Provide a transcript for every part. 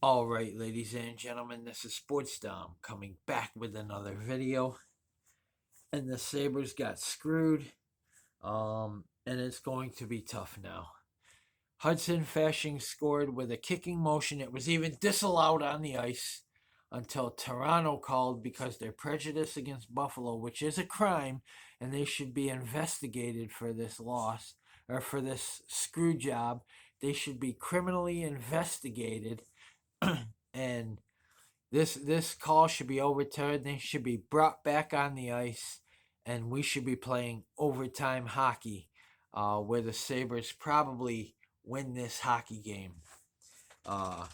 All right, ladies and gentlemen, this is Sports Dom coming back with another video. And the Sabres got screwed. And it's going to be tough now. Hudson Fasching scored with a kicking motion. It was even disallowed on the ice until Toronto called because they're prejudiced against Buffalo, which is a crime, and they should be investigated for this loss or for this screw job. They should be criminally investigated and this call should be overturned. They should be brought back on the ice, and we should be playing overtime hockey, where the Sabres probably win this hockey game. Uh,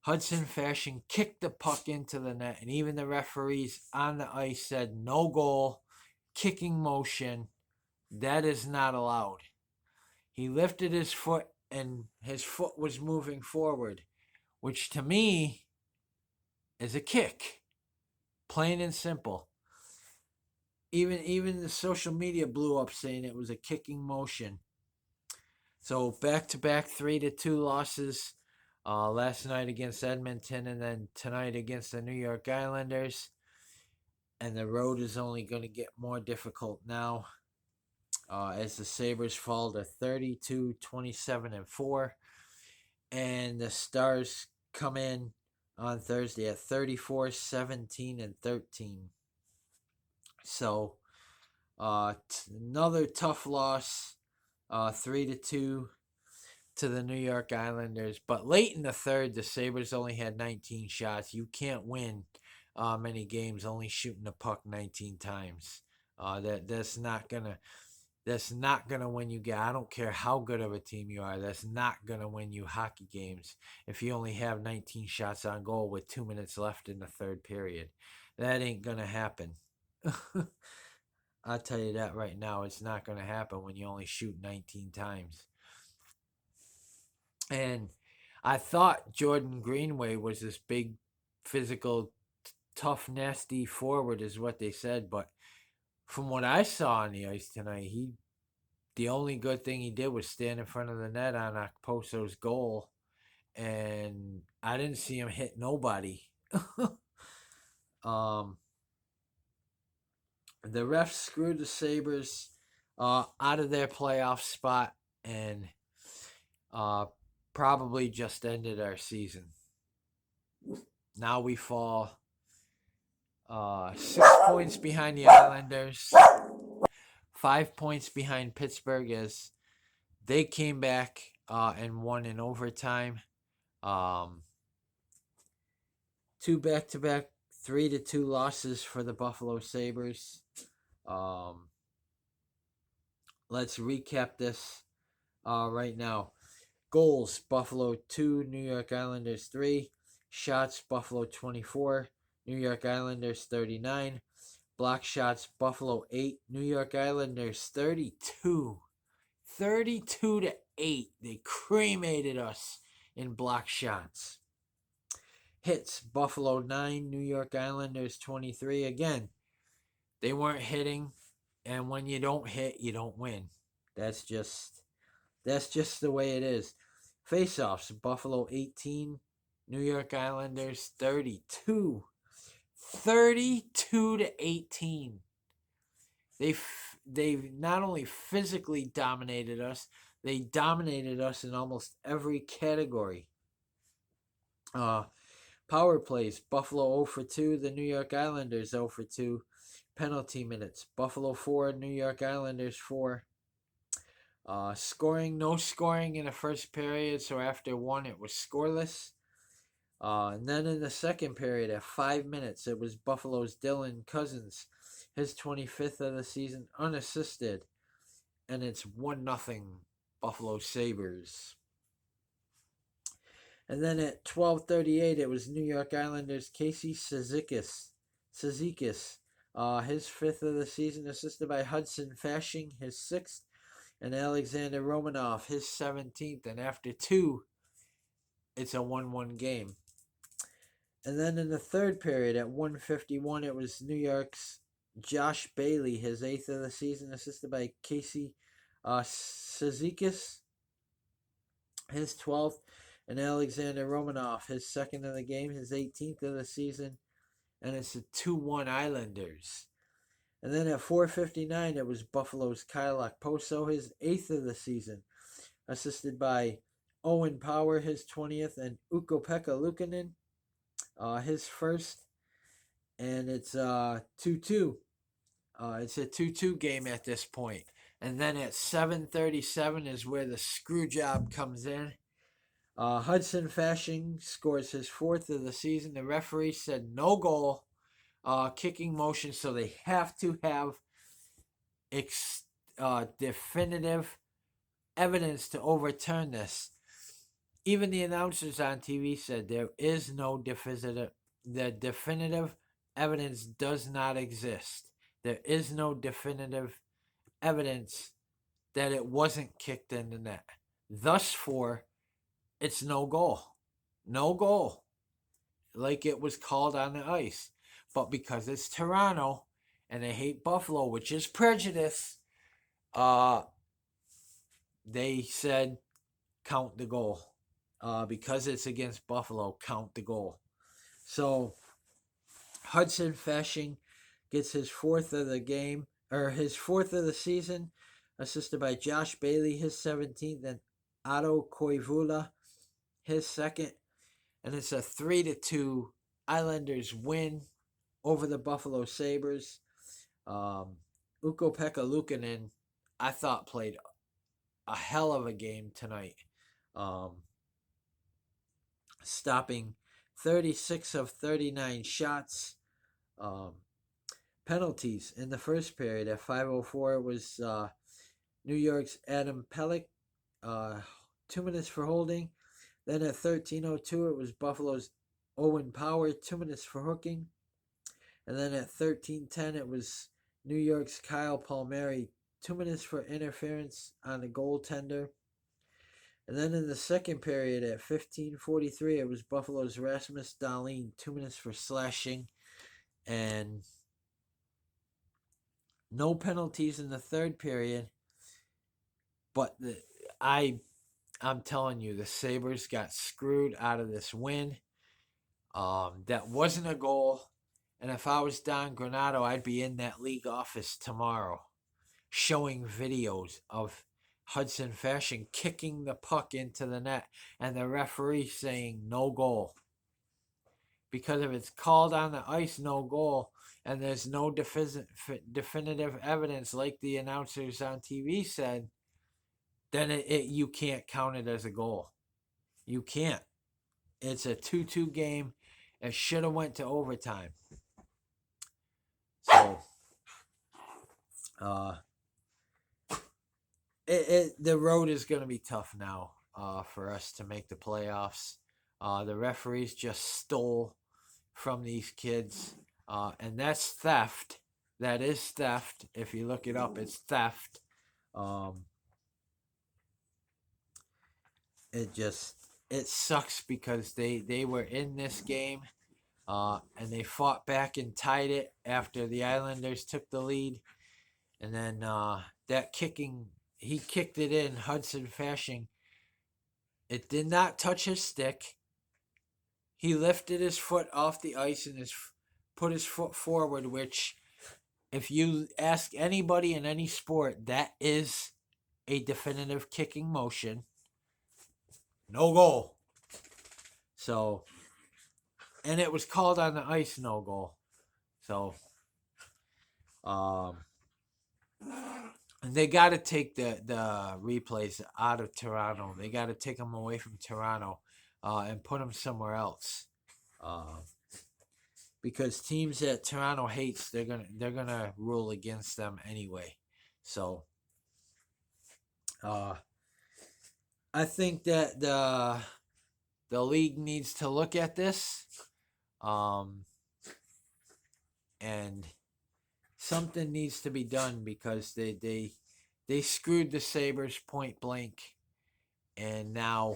Hudson Fashion kicked the puck into the net, and even the referees on the ice said no goal, kicking motion. That is not allowed. He lifted his foot, and his foot was moving forward, which to me is a kick. Plain and simple. Even the social media blew up saying it was a kicking motion. So back to back 3-2 losses. Last night against Edmonton and then tonight against the New York Islanders. And the road is only going to get more difficult now as the Sabres fall to 32, 27, and 4. And the Stars come in on Thursday at 34, 17, and 13. So another tough loss, 3-2 to the New York Islanders. But late in the third, the Sabres only had 19 shots. You can't win many games only shooting the puck 19 times. That's not gonna win you. I don't care how good of a team you are. That's not gonna win you hockey games if you only have 19 shots on goal with 2 minutes left in the third period. That ain't gonna happen. I'll tell you that right now. It's not going to happen when you only shoot 19 times. And I thought Jordan Greenway was this big, physical, tough, nasty forward, is what they said. But from what I saw on the ice tonight, the only good thing he did was stand in front of the net on Okposo's goal. And I didn't see him hit nobody. um, the refs screwed the Sabres out of their playoff spot and uh, probably just ended our season. Now we fall 6 points behind the Islanders, 5 points behind Pittsburgh as they came back and won in overtime. Two back-to-back 3-2 losses for the Buffalo Sabres. Let's recap this right now. Goals, Buffalo 2, New York Islanders 3. Shots, Buffalo 24, New York Islanders 39. Block shots, Buffalo 8, New York Islanders 32. 32-8. They cremated us in block shots. Hits, Buffalo 9, New York Islanders 23. Again, they weren't hitting, and when you don't hit, you don't win. That's just the way it is. Face-offs, Buffalo 18, New York Islanders 32. 32-18. They not only physically dominated us, they dominated us in almost every category. Power plays, Buffalo 0 for 2, the New York Islanders 0 for 2. Penalty minutes, Buffalo 4, New York Islanders 4. Scoring, no scoring in the first period, so after one, it was scoreless. And then in the second period, at 5 minutes, it was Buffalo's Dylan Cousins, his 25th of the season, unassisted. And it's 1-0 Buffalo Sabres. And then at 12:38, it was New York Islanders Casey Cizikas, his 5th of the season, assisted by Hudson Fasching, his 6th, and Alexander Romanov, his 17th. And after two, it's a 1-1 game. And then in the third period at 1:51, it was New York's Josh Bailey, his 8th of the season, assisted by Casey Cizikas, his 12th. and Alexander Romanov, his second of the game, his 18th of the season, and it's the 2-1 Islanders. And then at 4:59, it was Buffalo's Kyle Okposo, his 8th of the season, assisted by Owen Power, his 20th, and Ukko-Pekka Luukkonen, his first. And it's 2-2. It's a 2-2 game at this point. And then at 7:37 is where the screw job comes in. Hudson Fasching scores his 4th of the season. The referee said no goal, kicking motion, so they have to have definitive evidence to overturn this. Even the announcers on TV said there is no definitive. The definitive evidence does not exist. There is no definitive evidence that it wasn't kicked in the net. Thus, it's no goal. No goal. Like it was called on the ice. But because it's Toronto and they hate Buffalo, which is prejudice, they said count the goal. Because it's against Buffalo, count the goal. So Hudson Fasching gets his 4th of the game, or his 4th of the season, assisted by Josh Bailey, his 17th, and Otto Koivula, his 2nd. And it's a 3-2 Islanders win over the Buffalo Sabres. Ukko-Pekka Luukkonen, I thought, played a hell of a game tonight. Stopping 36 of 39 shots. Penalties in the first period. At 5:04, it was New York's Adam Pelech, 2 minutes for holding. Then at 13:02, it was Buffalo's Owen Power, 2 minutes for hooking. And then at 13:10, it was New York's Kyle Palmieri, 2 minutes for interference on the goaltender. And then in the second period at 15:43, it was Buffalo's Rasmus Dahlin, 2 minutes for slashing. And no penalties in the third period. But I'm telling you, the Sabres got screwed out of this win. That wasn't a goal. And if I was Don Granato, I'd be in that league office tomorrow showing videos of Hudson Fasching kicking the puck into the net and the referee saying no goal. Because if it's called on the ice, no goal, and there's no definitive evidence like the announcers on TV said, then you can't count it as a goal. You can't. It's a 2-2 game. It should have went to overtime. So, the road is going to be tough now for us to make the playoffs. The referees just stole from these kids, and that's theft. That is theft. If you look it up, it's theft. It sucks because they were in this game, and they fought back and tied it after the Islanders took the lead, and then that kicking, he kicked it in, Hudson Fasching. It did not touch his stick. He lifted his foot off the ice and put his foot forward, which, if you ask anybody in any sport, that is a definitive kicking motion. No goal. So, and it was called on the ice, no goal. So, and they got to take the replays out of Toronto. They got to take them away from Toronto and put them somewhere else. Because teams that Toronto hates, they're gonna rule against them anyway. So, I think that the league needs to look at this, and something needs to be done because they screwed the Sabres point blank, and now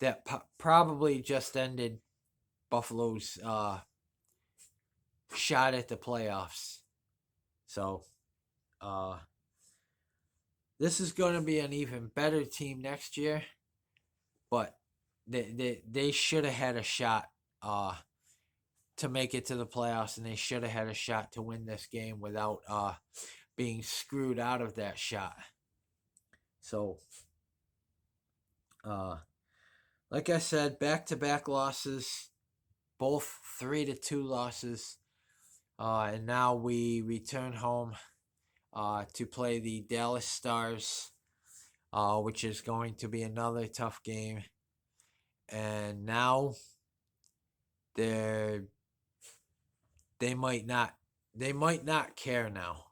that probably just ended Buffalo's shot at the playoffs. So, this is going to be an even better team next year, but they should have had a shot to make it to the playoffs, and they should have had a shot to win this game without being screwed out of that shot. So, uh, like I said, back-to-back losses, both 3-2 losses, and now we return home to play the Dallas Stars, which is going to be another tough game. And now they're they might not care now.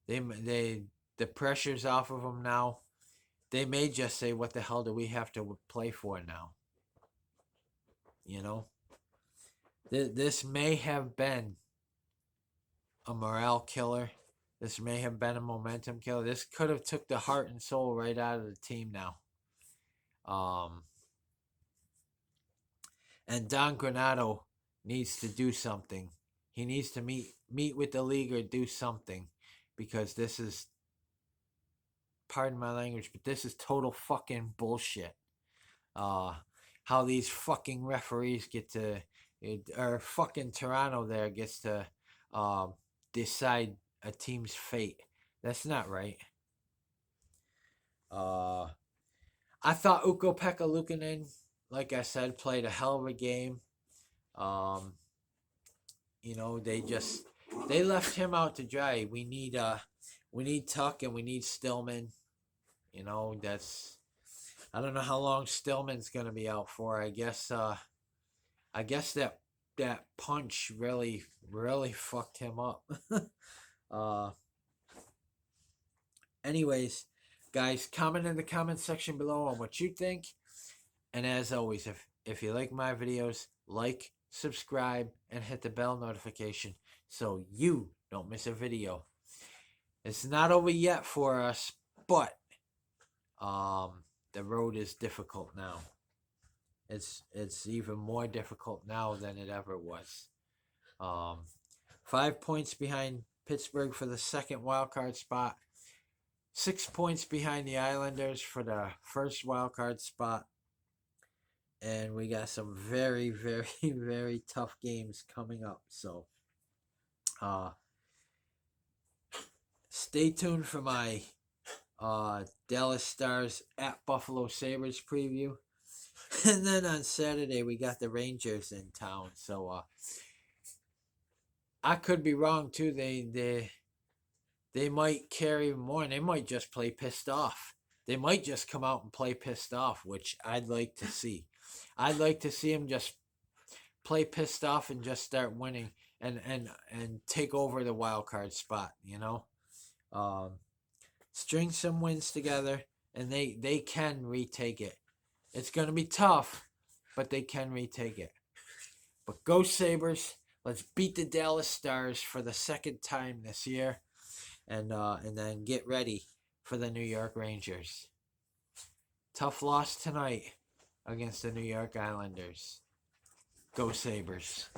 The pressure's off of them now. They may just say, "What the hell do we have to play for now?" You know, this may have been a morale killer. This may have been a momentum killer. This could have took the heart and soul right out of the team now. And Don Granado needs to do something. He needs to meet with the league or do something, because this is, pardon my language, but this is total fucking bullshit. How these fucking referees get to, or fucking Toronto there gets to decide a team's fate. That's not right. I thought Ukko-Pekka Luukkonen, like I said, played a hell of a game. You know, they left him out to dry. We need Tuck and we need Stillman. You know, I don't know how long Stillman's gonna be out for. I guess that punch really fucked him up. Anyways, guys, comment in the comment section below on what you think. And as always, if you like my videos, like, subscribe, and hit the bell notification so you don't miss a video. It's not over yet for us, but the road is difficult now. It's even more difficult now than it ever was. 5 points behind Pittsburgh for the second wild card spot. 6 points behind the Islanders for the first wild card spot. And we got some very, very, very tough games coming up. So, stay tuned for my Dallas Stars at Buffalo Sabres preview. And then on Saturday, we got the Rangers in town. So, I could be wrong, too. They might carry more, and they might just play pissed off. They might just come out and play pissed off, which I'd like to see. I'd like to see them just play pissed off and just start winning and take over the wild card spot, you know. String some wins together, and they can retake it. It's going to be tough, but they can retake it. But go Sabres. Let's beat the Dallas Stars for the second time this year, and then get ready for the New York Rangers. Tough loss tonight against the New York Islanders. Go Sabres.